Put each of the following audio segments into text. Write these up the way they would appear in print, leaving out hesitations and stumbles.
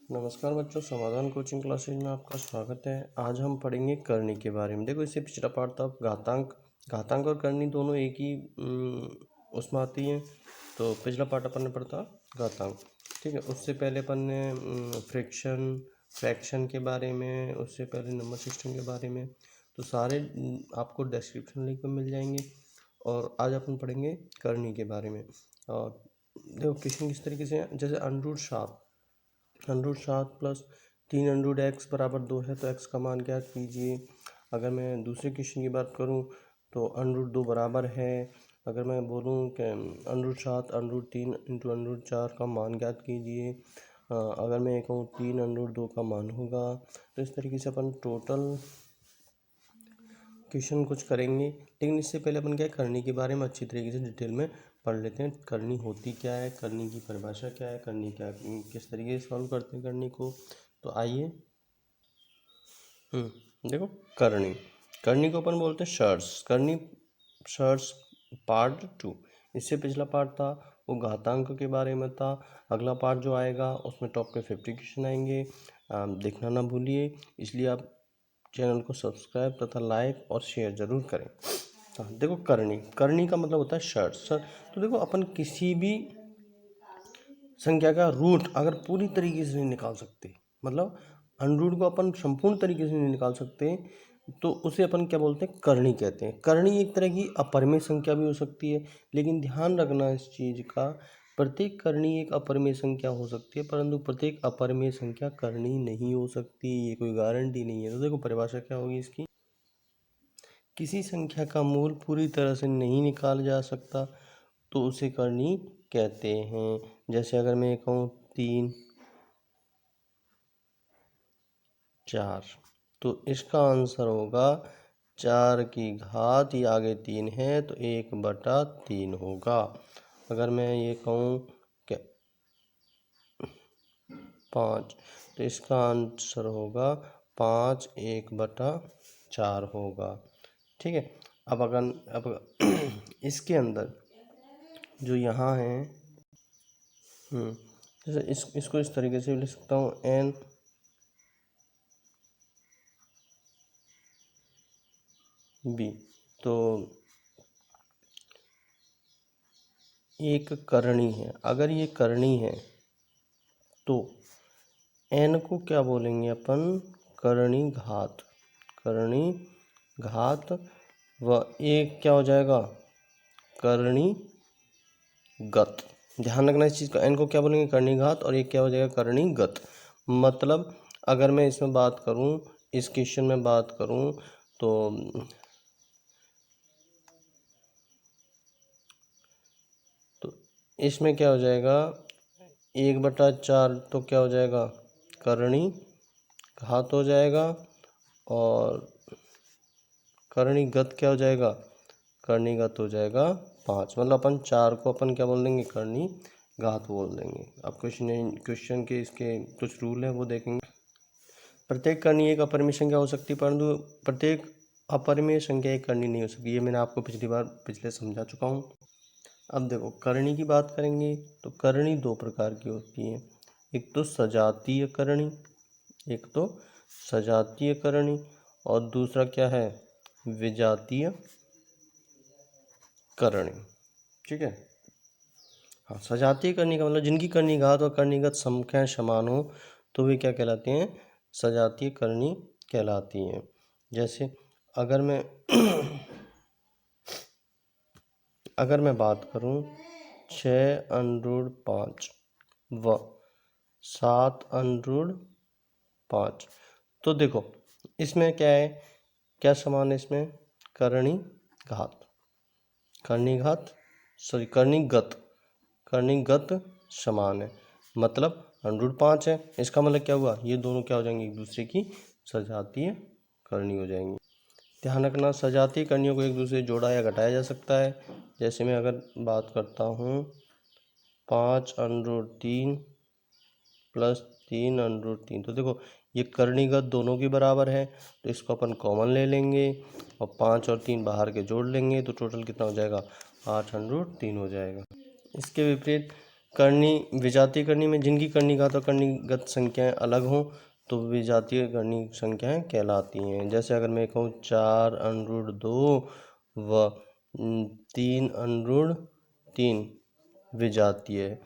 नमस्कार बच्चों, समाधान कोचिंग क्लासेज में आपका स्वागत है। आज हम पढ़ेंगे करनी के बारे में। देखो, इससे पिछला पार्ट था घातांक और करनी दोनों एक ही उसमें आती हैं। तो पिछला पार्ट अपन ने पढ़ा था घातांक, ठीक है। उससे पहले अपन ने फ्रैक्शन के बारे में, उससे पहले नंबर सिस्टम के बारे में। तो सारे आपको डिस्क्रिप्शन लिंक में मिल जाएंगे। और आज अपन पढ़ेंगे करनी के बारे में। और देखो क्वेश्चन किस तरीके से है, जैसे √7 प्लस 3√x बराबर 2 है, तो x का मान ज्ञात कीजिए। अगर मैं दूसरे क्वेश्चन की बात करूं तो √2 बराबर है। अगर मैं बोलूं कि √7 √3 इंटू √4 का मान ज्ञात कीजिए। अगर मैं कहूँ 3√2 का मान होगा। तो इस तरीके से अपन टोटल क्वेश्चन कुछ करेंगे, लेकिन इससे पहले अपन क्या है, करनी के बारे में अच्छी तरीके से डिटेल में पढ़ लेते हैं। करनी होती क्या है, करनी की परिभाषा क्या है, करनी क्या किस तरीके से सॉल्व करते हैं करनी को। तो आइए देखो, करनी को अपन बोलते हैं शर्ट्स पार्ट 2। इससे पिछला पार्ट था वो घातांक के बारे में था। अगला पार्ट जो आएगा उसमें टॉप के 50 क्वेश्चन आएंगे। देखना ना भूलिए, इसलिए आप चैनल को सब्सक्राइब तथा लाइक और शेयर जरूर करें। देखो, करनी का मतलब होता है शर्ट्स। तो देखो, अपन किसी भी संख्या का रूट अगर पूरी तरीके से नहीं निकाल सकते, मतलब अनरूट को अपन संपूर्ण तरीके से नहीं निकाल सकते, तो उसे अपन क्या बोलते हैं, करनी कहते हैं। करनी एक तरह की अपरिमेय संख्या भी हो सकती है, लेकिन ध्यान रखना इस चीज़ का, प्रत्येक करनी एक अपरिमेय संख्या हो सकती है, परंतु प्रत्येक अपरिमेय संख्या करनी नहीं हो सकती। ये कोई गारंटी नहीं है। तो देखो, परिभाषा क्या होगी इसकी, किसी संख्या का मूल पूरी तरह से नहीं निकाला जा सकता तो उसे करनी कहते हैं। जैसे अगर मैं कहूँ 3 4, तो इसका आंसर होगा 4 की घात, ये आगे 3 है तो 1/3 होगा। अगर मैं ये कहूँ क्या 5, तो इसका आंसर होगा 5 1/4 होगा, ठीक है। अब इसके अंदर जो यहाँ है, जैसे इसको इस तरीके से लिख सकता हूँ, n b। तो एक करनी है, अगर ये करनी है तो n को क्या बोलेंगे अपन, करनी घात व एक क्या हो जाएगा, करनी गत। ध्यान रखना इस चीज़ का, n को क्या बोलेंगे, करनी घात, और एक क्या हो जाएगा, करनी गत। मतलब अगर मैं इसमें बात करूं, इस क्वेश्चन में बात करूं, तो इसमें क्या हो जाएगा, 1/4 तो क्या हो जाएगा, करनी घात हो जाएगा, और करनी गत क्या हो जाएगा, करनी घात हो जाएगा 5। मतलब अपन 4 को अपन क्या बोल देंगे, करनी घात बोल देंगे। अब क्वेश्चन के इसके कुछ रूल है वो देखेंगे। प्रत्येक करनी एक अपरिमेय संख्या हो सकती है, परंतु प्रत्येक अपरिमेय संख्या एक करनी नहीं हो सकती। ये मैंने आपको पिछले समझा चुका हूँ। अब देखो, करनी की बात करेंगे तो करनी 2 प्रकार की होती है। एक तो सजातीय करनी, और दूसरा क्या है, विजातीय करनी, ठीक है। हाँ, सजातीय करनी का मतलब जिनकी करनी घात और करनीगत संख्याएं समान हो तो वे क्या कहलाते हैं, सजातीय करनी कहलाती हैं। जैसे अगर मैं बात करूं 6√5 व 7√5, तो देखो इसमें क्या है, क्या समान है इसमें, करनीगत समान है। मतलब √5 है, इसका मतलब क्या हुआ, ये दोनों क्या हो जाएंगे, एक दूसरे की सजातीय करनी हो जाएंगी। ध्यान रखना, सजातीय करणियों को एक दूसरे से जोड़ा या घटाया जा सकता है। जैसे मैं अगर बात करता हूँ 5√3 प्लस 3√3, तो देखो ये करणीगत दोनों के बराबर है, तो इसको अपन कॉमन ले लेंगे और 5 और 3 बाहर के जोड़ लेंगे, तो टोटल कितना हो जाएगा, 8√3 हो जाएगा। इसके विपरीत करनी विजातीय करनी में जिनकी करणीघात और करणीगत संख्याएं अलग हों तो विजातीय करनी संख्याएं कहलाती हैं। जैसे अगर मैं कहूँ 4√2 व 3√3 विजातीय है।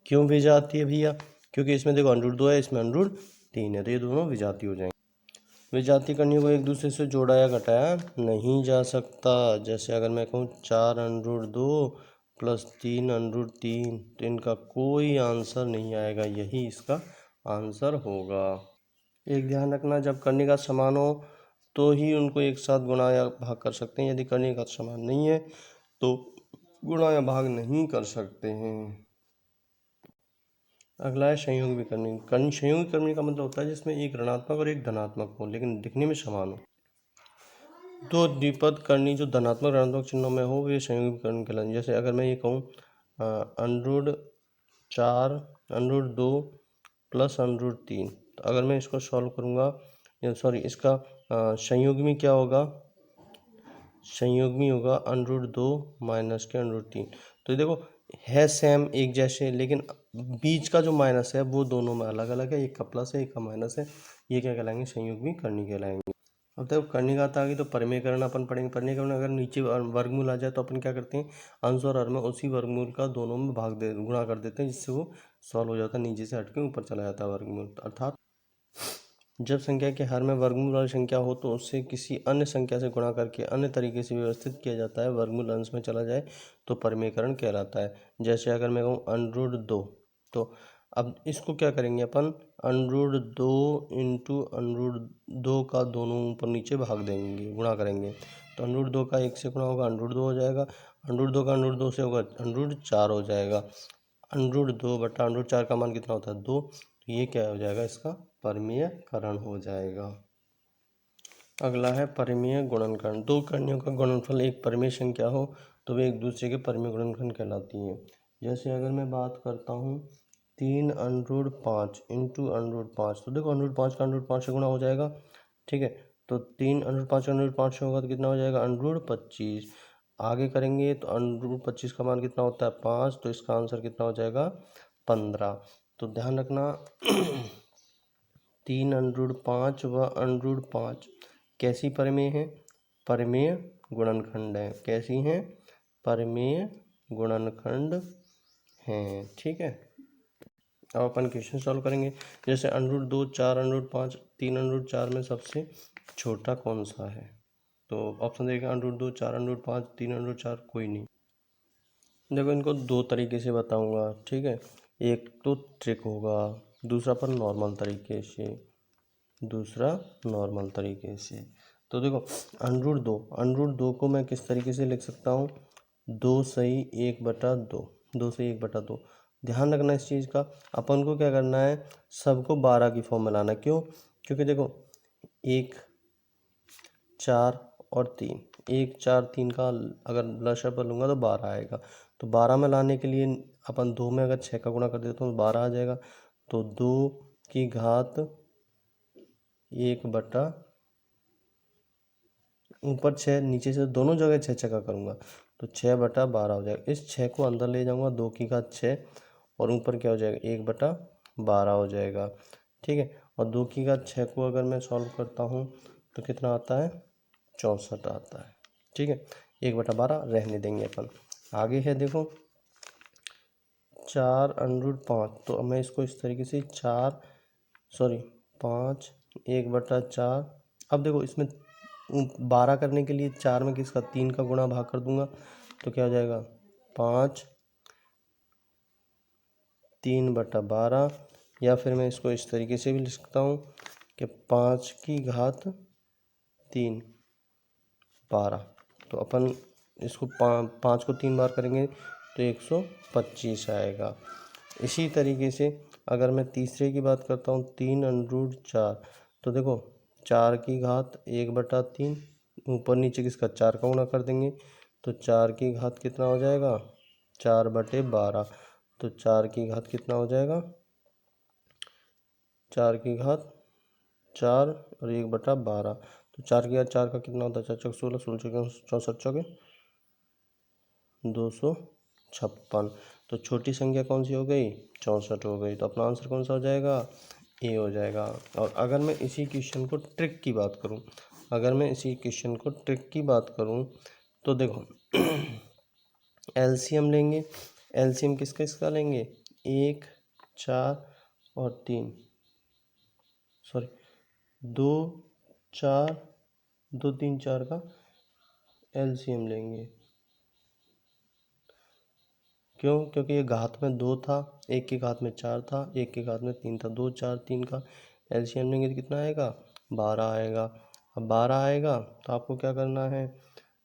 क्यों विजातीय भैया? क्योंकि इसमें देखो √2 है, इसमें √3 है, तो ये दोनों विजातीय हो जाएंगे। विजातीय करणियों को एक दूसरे से जोड़ा या घटाया नहीं जा सकता। जैसे अगर मैं कहूँ 4√2 प्लस 3√3 तो इनका कोई आंसर नहीं आएगा, यही इसका आंसर होगा। एक ध्यान रखना, जब करणिका समान हो तो ही उनको एक साथ गुणा या भाग कर सकते हैं। यदि करणिका समान नहीं है तो गुणा या भाग नहीं कर सकते हैं। अगला है संयोगी करनी। संयोगी करनी का मतलब होता है जिसमें एक ऋणात्मक और एक धनात्मक हो लेकिन दिखने में समान हो। दो द्विपद करनी जो धनात्मक ऋणात्मक चिन्हों में हो वे संयोगी करनी कहलाती। जैसे अगर मैं ये कहूँ √4 √2 प्लस √3, तो अगर मैं इसको सॉल्व करूँगा इसका संयुग्मी क्या होगा? संयुग्मी होगा √2 माइनस के √3। तो देखो है सेम एक जैसे, लेकिन बीच का जो माइनस है वो दोनों में अलग अलग है, एक का प्लस है एक का माइनस है। ये क्या कहलाएंगे? संयुग्मी करनी कहलाएंगे। अब देखो करणीघात आ गई तो परिमेयकरण अपन पढ़ेंगे। परिमेयकरण अगर नीचे वर्गमूल आ जाए तो अपन क्या करते हैं, अंश और हर में उसी वर्गमूल का दोनों में गुणा कर देते हैं, जिससे वो सॉल्व हो जाता है, नीचे से हटके ऊपर चला जाता है वर्गमूल। अर्थात जब संख्या के हर में वर्गमूल वाली संख्या हो तो उससे किसी अन्य संख्या से गुणा करके अन्य तरीके से व्यवस्थित किया जाता है, वर्गमूल अंश में चला जाए तो परिमेयकरण कहलाता है। जैसे अगर मैं कहूँ √2, तो अब इसको क्या करेंगे अपन, √2 इंटू √2 का दोनों ऊपर नीचे भाग देंगे, गुणा करेंगे। तो √2 का 1 से गुणा होगा √2 हो जाएगा, √2 का √2 से होगा √4 हो जाएगा। √2 बटा √4 का मान कितना होता है? 2। तो ये क्या हो जाएगा? इसका परिमेयकरण हो जाएगा। अगला है परिमेय गुणनखंड। दो करणियों का गुणनफल एक परिमेय संख्या हो तो वे एक दूसरे के परिमेय गुणनखंड कहलाती हैं। जैसे अगर मैं बात करता हूँ 3√5 इंटू √5, तो देखो √5 का √5 से गुणा हो जाएगा, ठीक है। तो 3√5 का √5 से होगा तो कितना हो जाएगा? √25। आगे करेंगे तो √25 का मान कितना होता है? 5, तो इसका आंसर कितना हो जाएगा? 15। तो ध्यान रखना 3√5 व √5 कैसी परिमेय है? परिमेय गुणनखंड है। कैसी हैं? परिमेय गुणनखंड हैं, ठीक है। अब अपन क्वेश्चन सॉल्व करेंगे। जैसे √2 4 √5 3 √4 में सबसे छोटा कौन सा है? तो ऑप्शन देखिए, √2 4 √5 3 √4 कोई नहीं। देखो इनको दो तरीके से बताऊंगा, ठीक है। एक तो ट्रिक होगा, दूसरा पर नॉर्मल तरीके से, तो देखो √2 को मैं किस तरीके से लिख सकता हूँ? 2 सही 1/2, 2 सही 1/2। ध्यान रखना इस चीज़ का, अपन को क्या करना है, सबको 12 की फॉर्म में लाना। क्यों? क्योंकि देखो 1 4 और 3, 1 4 3 का अगर लसागु लूँगा तो 12 आएगा। तो 12 में लाने के लिए अपन 2 में अगर 6 का गुणा कर देता हूँ तो 12 आ जाएगा। तो 2 की घात 1/, ऊपर 6 नीचे से दोनों जगह 6 का करूँगा तो 6/12 हो जाएगा। इस 6 को अंदर ले जाऊँगा, 2 की घात 6 और ऊपर क्या हो जाएगा? 1/12 हो जाएगा, ठीक है। और 2 की घात 6 को अगर मैं सॉल्व करता हूँ तो कितना आता है? 64 आता है, ठीक है। 1/12 रहने देंगे अपन। आगे है देखो 4√5, तो अब मैं इसको इस तरीके से 5 1/4। अब देखो इसमें 12 करने के लिए 4 में किसका 3 का गुणा भाग कर दूंगा तो क्या हो जाएगा? 5 3/12। या फिर मैं इसको इस तरीके से भी लिख सकता हूँ कि 5 की घात 3 12। तो अपन इसको 5 को 3 बार करेंगे तो 125 आएगा। इसी तरीके से अगर मैं तीसरे की बात करता हूँ 3√4, तो देखो 4 की घात 1/3, ऊपर नीचे किसका 4 का गुणा कर देंगे तो 4 की घात कितना हो जाएगा? 4/12। तो 4 की घात कितना हो जाएगा? 4 की घात 4 और 1/12। तो 4 की घात 4 का कितना होता है? 4 चौक 16, 16 चौक 64 चौके 256। तो छोटी संख्या कौन सी हो गई, 64 हो गई। तो अपना आंसर कौन सा हो जाएगा, ए हो जाएगा। और अगर मैं इसी क्वेश्चन को ट्रिक की बात करूं, तो देखो एलसीएम लेंगे। एलसीएम किसका लेंगे, 1 4 और 3, सॉरी 2 4 2 3 4 का एलसीएम लेंगे। क्यों, क्योंकि ये घात में 2 था, एक के घात में 4 था, एक के घात में 3 था। 2 4 3 का एलसीएम लेंगे तो कितना आएगा, 12 आएगा। अब 12 आएगा तो आपको क्या करना है,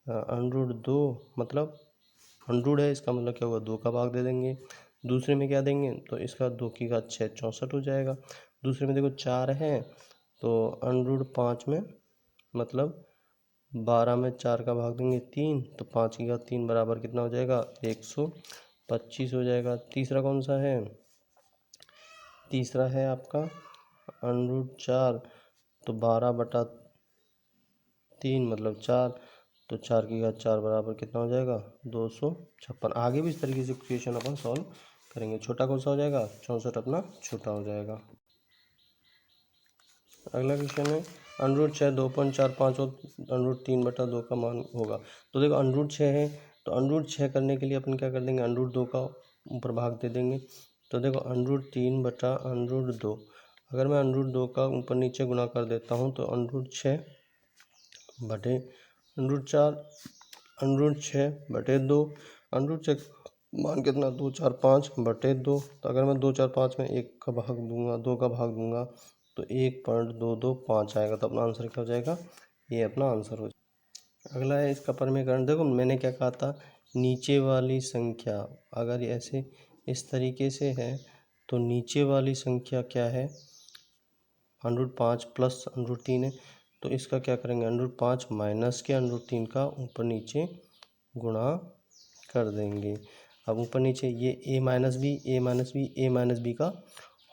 √2 मतलब 100 है, इसका मतलब क्या हुआ, 2 का भाग दे देंगे। दूसरे में क्या देंगे, तो इसका 2 की घात 6 64 हो जाएगा। दूसरे में देखो 4 है तो √5 में मतलब 12 में 4 का भाग देंगे 3, तो 5 की घात 3 बराबर कितना हो जाएगा, 125 हो जाएगा। तीसरा कौन सा है, तीसरा है आपका √4, तो 12/3 मतलब 4, तो 4 की घात 4 बराबर कितना हो जाएगा, 256। आगे भी इस तरीके से क्वेश्चन अपन सॉल्व करेंगे। छोटा कौन सा हो जाएगा, 64 अपना छोटा हो जाएगा। अगला क्वेश्चन है √6 2.45 और √3/2 का मान होगा। तो देखो √6 है तो √6 करने के लिए अपन क्या कर देंगे, √2 का ऊपर भाग दे देंगे। तो देखो √3/√2, अगर मैं √2 का ऊपर नीचे गुणा कर देता हूँ तो √6 बटे √4, √6/2, √6 मान कितना 2 4 5/2। तो अगर मैं 2 4 5 में 1 का भाग दूंगा, 2 का भाग दूंगा तो 1.225 आएगा। तो अपना आंसर क्या हो जाएगा, ये अपना आंसर हो जाएगा। अगला है इसका परमीकरण। देखो मैंने क्या कहा था, नीचे वाली संख्या अगर ऐसे इस तरीके से है तो नीचे वाली संख्या क्या है, √5 प्लस √3 है, तो इसका क्या करेंगे, √5 माइनस के √3 का ऊपर नीचे गुणा कर देंगे। अब ऊपर नीचे ये a माइनस बी का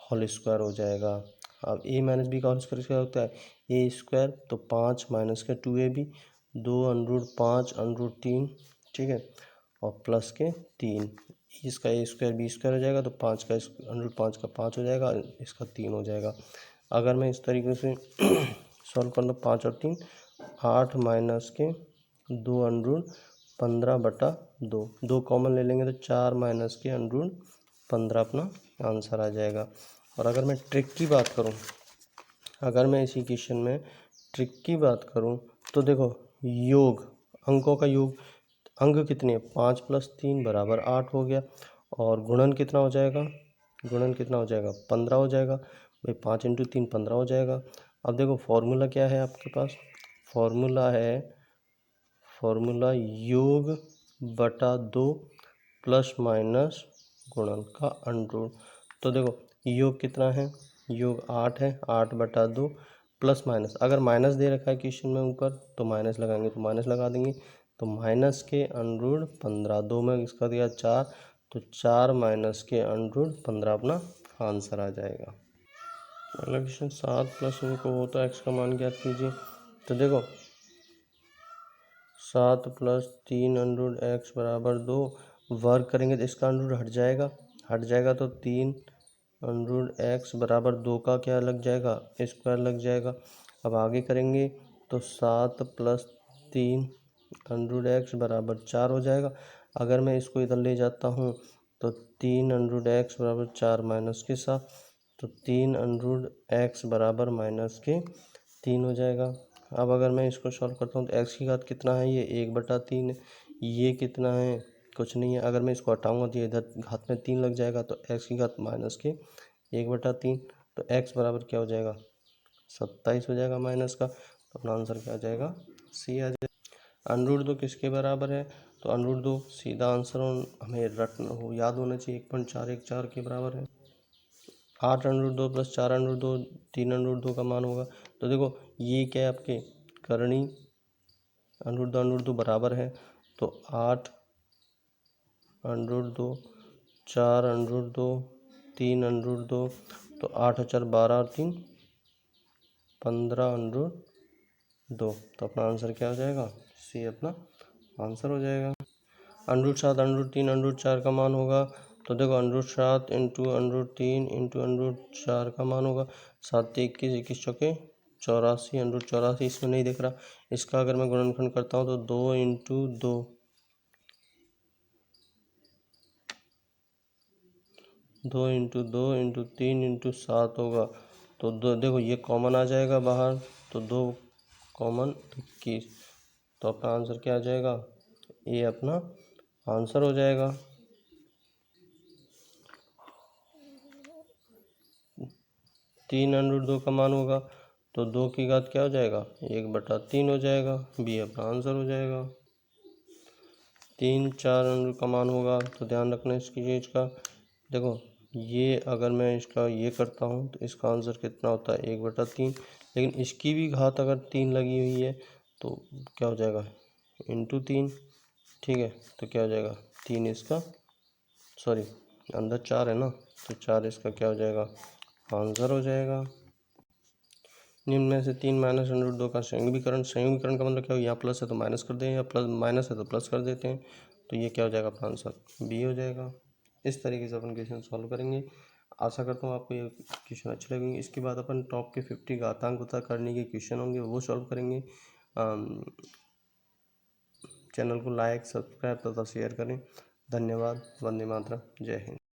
होल स्क्वायर हो जाएगा। अब a माइनस बी का होल स्क्वायर क्या होता है, a स्क्वायर, तो 5 माइनस के 2ab, 2 √5 √3, ठीक है, और प्लस के 3, इसका a स्क्वायर b स्क्वायर हो जाएगा, तो 5 का √5 का 5 हो जाएगा, इसका 3 हो जाएगा। अगर मैं इस तरीके से सॉल्व कर लूँ, 5 और 3 8 माइनस के 2 15/2, 2 कॉमन ले लेंगे तो 4 माइनस के √15 अपना आंसर आ जाएगा। और अगर मैं ट्रिक की बात करूं, अगर मैं इसी क्वेश्चन में ट्रिक की बात करूं तो देखो योग, अंकों का योग, अंक कितने, 5 + 3 = 8 हो गया। और गुणन कितना हो जाएगा, 15 हो जाएगा भाई, 5 × 3 15 हो जाएगा। अब देखो फॉर्मूला क्या है आपके पास, फॉर्मूला योग बटा 2 प्लस माइनस गुणन का √। तो देखो योग कितना है, योग 8 है, 8/2 प्लस माइनस, अगर माइनस दे रखा है क्वेश्चन में ऊपर तो माइनस लगाएंगे, तो माइनस लगा देंगे, तो माइनस के √15, 2 में इसका दिया 4, तो 4 माइनस के √15 अपना आंसर आ जाएगा। अगला क्वेश्चन 7 + उनको हो तो एक्स का मान ज्ञात कीजिए। तो देखो 7 + 3 √x = 2, वर्ग करेंगे तो इसका √ हट जाएगा, तो 3 √x = 2 का क्या लग जाएगा, स्क्वायर लग जाएगा। अब आगे करेंगे तो 7 + 3 √x = 4 हो जाएगा। अगर मैं इसको इधर ले जाता हूँ तो 3 √x = 4 माइनस के साथ, तो 3 √x = -3 हो जाएगा। अब अगर मैं इसको सॉल्व करता हूँ तो x की घात कितना है, ये 1/3 है, ये कितना है, कुछ नहीं है। अगर मैं इसको हटाऊंगा तो ये इधर घात में 3 लग जाएगा, तो x की घात -1/3, तो x बराबर क्या हो जाएगा, 27 हो जाएगा माइनस का। तो अपना आंसर क्या आ जाएगा, सी आ जाएगा। √2 किसके बराबर है, तो √2 सीधा आंसर हमें याद होना चाहिए, 1.414 के बराबर है। 8 √2 + 4 √2 3 √2 का मान होगा। तो देखो ये क्या है आपके करणी, √2 बराबर है, तो 8 √2 4 √2 3 √2, तो 8 × 4 12 और 3 15 √2, तो अपना आंसर क्या हो जाएगा, सी अपना आंसर हो जाएगा। √7 √3 √4 का मान होगा, तो देखो √7 इंटू √3 इंटू √4 का मान होगा 7 21 21 चौके 84 √84 इसमें नहीं दिख रहा। इसका अगर मैं गुणनखंड करता हूँ तो 2 इंटू 2 2 इंटू 2 इंटू 3 इंटू 7 होगा। तो दो देखो ये कॉमन आ जाएगा बाहर, तो 2 कॉमन 21। तो अपना आंसर क्या आ जाएगा, ये अपना आंसर हो जाएगा। 3√2 का मान होगा तो 2 की घात क्या हो जाएगा, 1/3 हो जाएगा। बी अपना आंसर हो जाएगा। 3 4 का मान होगा तो ध्यान रखना इसकी चीज़ का। देखो ये अगर मैं इसका ये करता हूँ तो इसका आंसर कितना होता है, 1/3। लेकिन इसकी भी घात अगर 3 लगी हुई है तो क्या हो जाएगा, इंटू 3। ठीक है, तो क्या हो जाएगा 3 इसका, सॉरी अंदर 4 है ना, तो 4 इसका क्या हो जाएगा, आंसर हो जाएगा। निम्न में से 3 माइनस √2 का संयुग्मीकरण का मतलब क्या हो, यहाँ प्लस है तो माइनस कर दें, या प्लस माइनस है तो प्लस कर देते हैं, तो ये क्या हो जाएगा अपना आंसर, बी हो जाएगा। इस तरीके से अपन क्वेश्चन सॉल्व करेंगे। आशा करता हूँ आपको ये क्वेश्चन अच्छे लगेंगे। इसके बाद अपन टॉप के 50 घातांक पता करने के क्वेश्चन होंगे वो सॉल्व करेंगे। चैनल को लाइक सब्सक्राइब तथा शेयर करें। धन्यवाद। वंदे मातरम। जय हिंद।